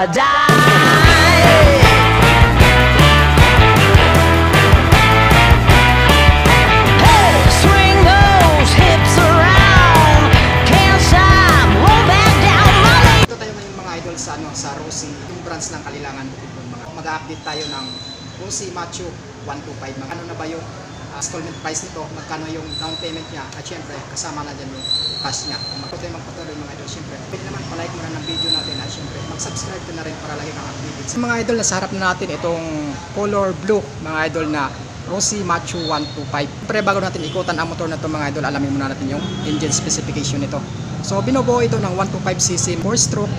die. Hey, swing those hips around. Can't stop, won't back down. Ito tayo ngayon mga idol sa sa Rossi, yung branch ng Kalilangan Bukidnon. Mag-update tayo ng Rossi Macho 125. Ano na ba yung installment price nito, magkano yung down payment niya, at syempre kasama na dyan yung cash niya. Kung magpatuloy mga idol, syempre pwede naman palike mo na ng video natin, at syempre mag-subscribe ka na rin para lagi kang updated. Sa mga idol, nasa harap na natin itong color blue mga idol na Rossi Macho 125. Pre, bago natin ikutan ang motor na ito mga idol, alamin muna natin yung engine specification nito. So binubuo ito ng 125cc 4-stroke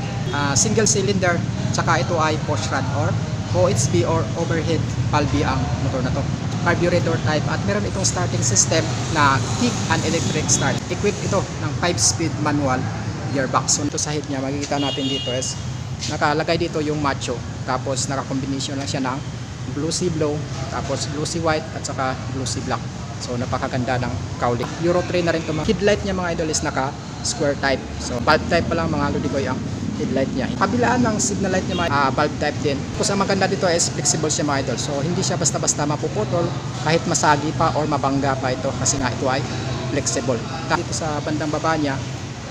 single cylinder, tsaka ito ay push rod or OHV or overhead valve ang motor na to. Carburetor type, at meron itong starting system na kick and electric start. Equipped ito ng 5-speed manual gearbox. So ito sa head niya, makikita natin dito is nakalagay dito yung Macho, tapos naka-combination lang siya ng blue sea blue, tapos blue sea white, at saka blue sea black. So napakaganda ng cowlick. Euro 3 na rin ito. Headlight niya mga idol is naka square type. So bulb type pa lang mga ludigoy ang headlight niya. Kabilaan ng signal light niya mga bulb type din. Tapos ang maganda dito is flexible siya mga idol. So hindi siya basta-basta mapuputol kahit masagi pa or mabangga pa ito, kasi nga ito ay flexible. Dito sa bandang baba niya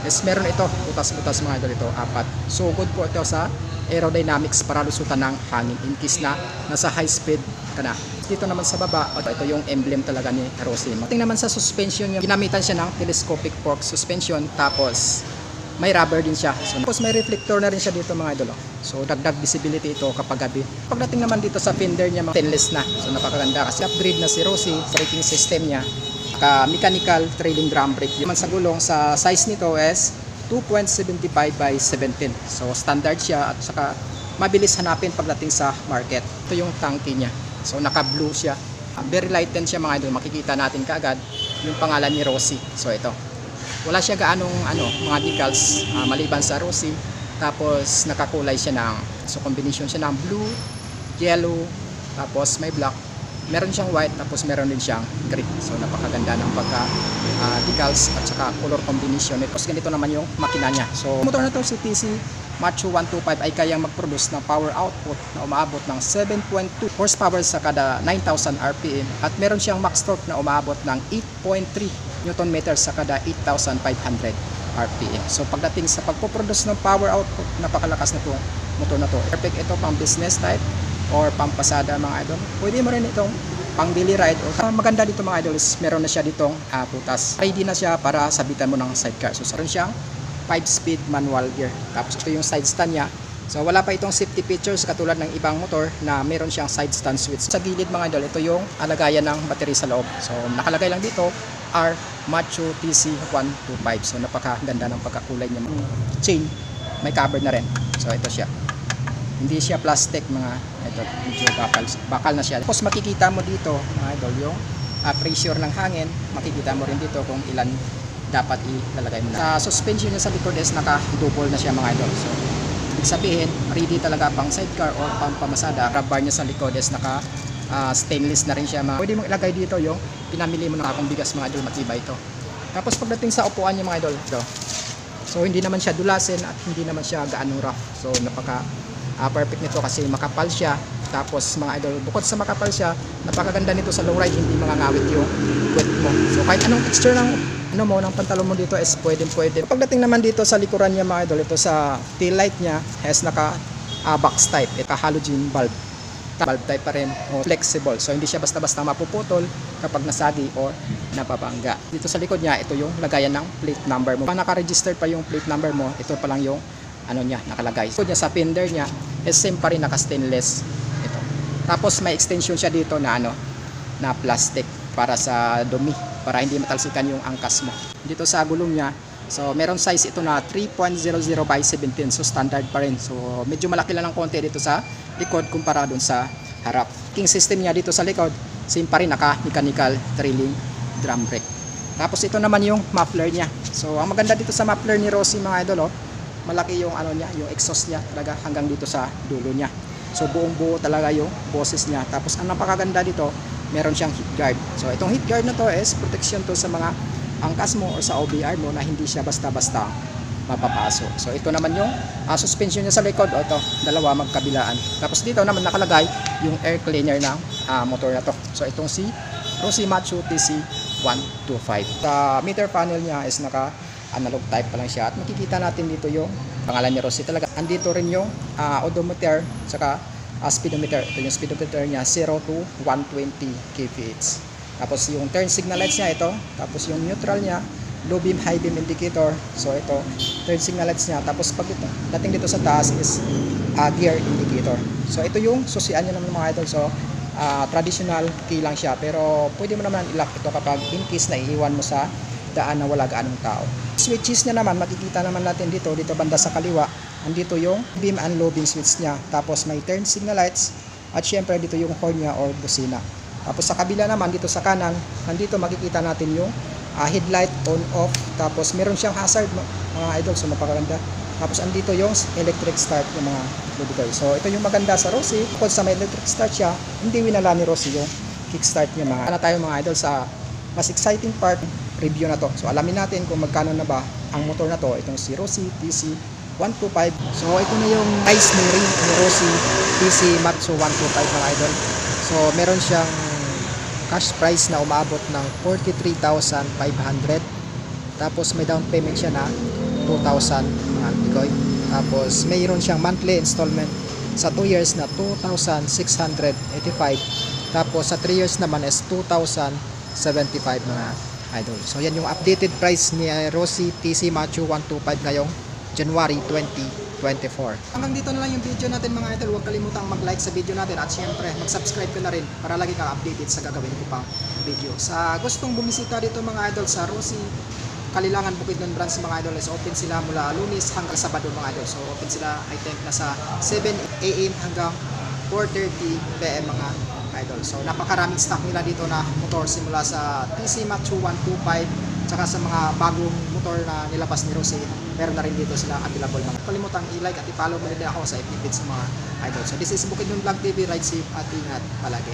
is meron ito butas-butas mga idol, ito 4. So good po ito sa aerodynamics para lusutan ng hangin in case na nasa high speed ka na. Dito naman sa baba, ito yung emblem talaga ni Rossi. Tingnan naman sa suspension niya, ginamitan siya ng telescopic fork suspension, tapos may rubber din siya. So, tapos may reflector na rin siya dito mga idol. So dagdag visibility ito kapag gabi. Pagdating naman dito sa fender niya, stainless na. So napakaganda kasi upgrade na si Rossi sa braking system niya. Mechanical trailing drum brake. Yung sa gulong, sa size nito is 2.75 by 17. So standard siya, at saka mabilis hanapin pagdating sa market. Ito yung tanke niya. So naka blue siya. Very lightened siya mga idol. Makikita natin kaagad yung pangalan ni Rossi. So ito. Wala siya gaanong mga decals maliban sa Rossi. Tapos nakakulay siya ng, so combination siya ng blue, yellow, tapos may black. Meron siyang white, tapos meron din siyang gray. So napakaganda ng pagka decals at saka color combination. Tapos ganito naman yung makina niya. So motor na to, si TC Macho 125 ay kayang mag-produce ng power output na umaabot ng 7.2 horsepower sa kada 9,000 RPM, at meron siyang max torque na umaabot ng 8.3 Newton meters sa kada 8,500 RPM. So pagdating sa pagpoproduce ng power output, napakalakas na itong motor na to. Perfect ito pang business type or pampasada mga idol. Pwede mo rin itong pang daily ride. Or maganda dito mga idol is meron na siya ditong butas. Ready na siya para sabitan mo ng sidecar. So meron siyang 5-speed manual gear. Tapos ito yung side stand niya. So wala pa itong safety features katulad ng ibang motor na meron siyang side stand switch. Sa gilid mga idol, ito yung alagayan ng battery sa loob. So nakalagay lang dito R Macho TC 125. So napakaganda ng pagkakulay niya. Chain, may cover na rin. So ito siya. Hindi siya plastic mga idol. Medyo bakal na siya. Tapos makikita mo dito mga idol yung pressure ng hangin. Makikita mo rin dito kung ilan dapat ilalagay mo na. Sa suspension niya sa likod is naka-double na siya mga idol. So ibig sabihin, ready talaga pang sidecar or pang pamasada. Grab bar niya sa likod is naka stainless na rin siya. Pwede mong ilagay dito yung pinamili mo ng akong bigas mga idol, matibay ito. Tapos pagdating sa upuan niya mga idol, ito. So hindi naman siya dulasin at hindi naman siya gaano rough. So napaka perfect nito kasi makapal siya. Tapos mga idol, bukod sa makapal siya, napakaganda nito sa low ride, hindi mangangawit yung puwet mo. So kahit anong texture ng ng pantalon mo dito is pwede. Pagdating naman dito sa likuran niya mga idol, ito sa tail light niya has naka box type, ito halogen bulb type pa rin, o flexible. So hindi siya basta-basta mapuputol kapag nasagi or napabangga. Dito sa likod niya, ito yung lagayan ng plate number mo. Pag naka-register pa yung plate number mo, ito pa lang yung niya nakalagay. So niya sa fender niya is same pa rin, naka-stainless ito. Tapos may extension siya dito na na plastic para sa dumi, para hindi matalsikan yung angkas mo. Dito sa gulong niya, so meron size ito na 3.00 by 17, so standard pa rin. So medyo malaki lang ng konti dito sa likod kumpara dun sa harap. King system niya dito sa likod, same pa rin, naka-mechanical trailing drum brake. Tapos ito naman yung muffler niya. So ang maganda dito sa muffler ni Rossi mga idol, malaki yung niya, yung exhaust niya talaga hanggang dito sa dulo niya. So buong buo talaga yung boses niya. Tapos ang napakaganda dito, meron siyang heat guard. So itong heat guard na to is protection to sa mga angkas mo or sa OBR mo, na hindi siya basta-basta mapapaso. So ito naman yung suspension niya sa likod. O ito, dalawa magkabilaan. Tapos dito naman nakalagay yung air cleaner ng motor na to. So itong si Rossi Macho TC125. Sa meter panel niya is naka analog type pa lang siya. At makikita natin dito yung pangalan ni Rossi talaga. Andito rin yung odometer saka speedometer. Ito yung speedometer niya 0 to 120 kph. Tapos yung turn signal lights niya ito. Tapos yung neutral niya, low beam, high beam indicator. So ito, turn signal lights niya. Tapos pag ito, dating dito sa taas is gear indicator. So ito yung susian niya naman mga idol. So traditional key lang siya. Pero pwede mo naman i-lock ito kapag in case na iiwan mo sa daan na wala gaanong tao. Switches niya naman, makikita naman natin dito banda sa kaliwa. Andito yung beam and low beam switch niya. Tapos may turn signal lights. At syempre dito yung horn niya or busina. Tapos sa kabila naman, dito sa kanan, andito makikita natin yung headlight on off. Tapos meron siyang hazard mga idol, so napakaganda. Tapos andito yung electric start ng mga lubigay. So ito yung maganda sa Rossi. Kung sa may electric start siya, hindi winala ni Rossi yung kickstart niya mga. Ano tayo mga idol sa mas exciting part, review na to. So alamin natin kung magkano na ba ang motor na to, itong si Rossi TC125. So ito na yung price ni Rossi TC Macho 125 mga idol. So meron siyang cash price na umabot ng 43,500. Tapos may down payment siya na 2,000 mga bigoy. Tapos mayroon siyang monthly installment sa 2 years na 2,685. Tapos sa 3 years naman is 2,075 mga idol. So yan yung updated price ni Rossi TC Macho 125 ngayong January 2024. Hanggang dito na lang yung video natin mga idol. Huwag kalimutang mag-like sa video natin at syempre mag-subscribe ka na rin para lagi kang updated sa gagawin ko pang video. Sa gustong bumisita dito mga idol sa Rossi Kalilangan Bukidnon branch mga idol is open sila mula Lunes hanggang Sabado mga idol. So open sila I think nasa 7 AM hanggang 4:30 PM mga idol. So napakaraming stock nila dito na motor simula sa TC Macho 125 tsaka sa mga bagong motor na nilabas ni Rossi. Meron na rin dito sila available mga. Kalimutang i-like at i-follow mo rin ako sa FB page sa mga idol. So this is Bukidnon Vlog TV. Ride safe at ingat palagi.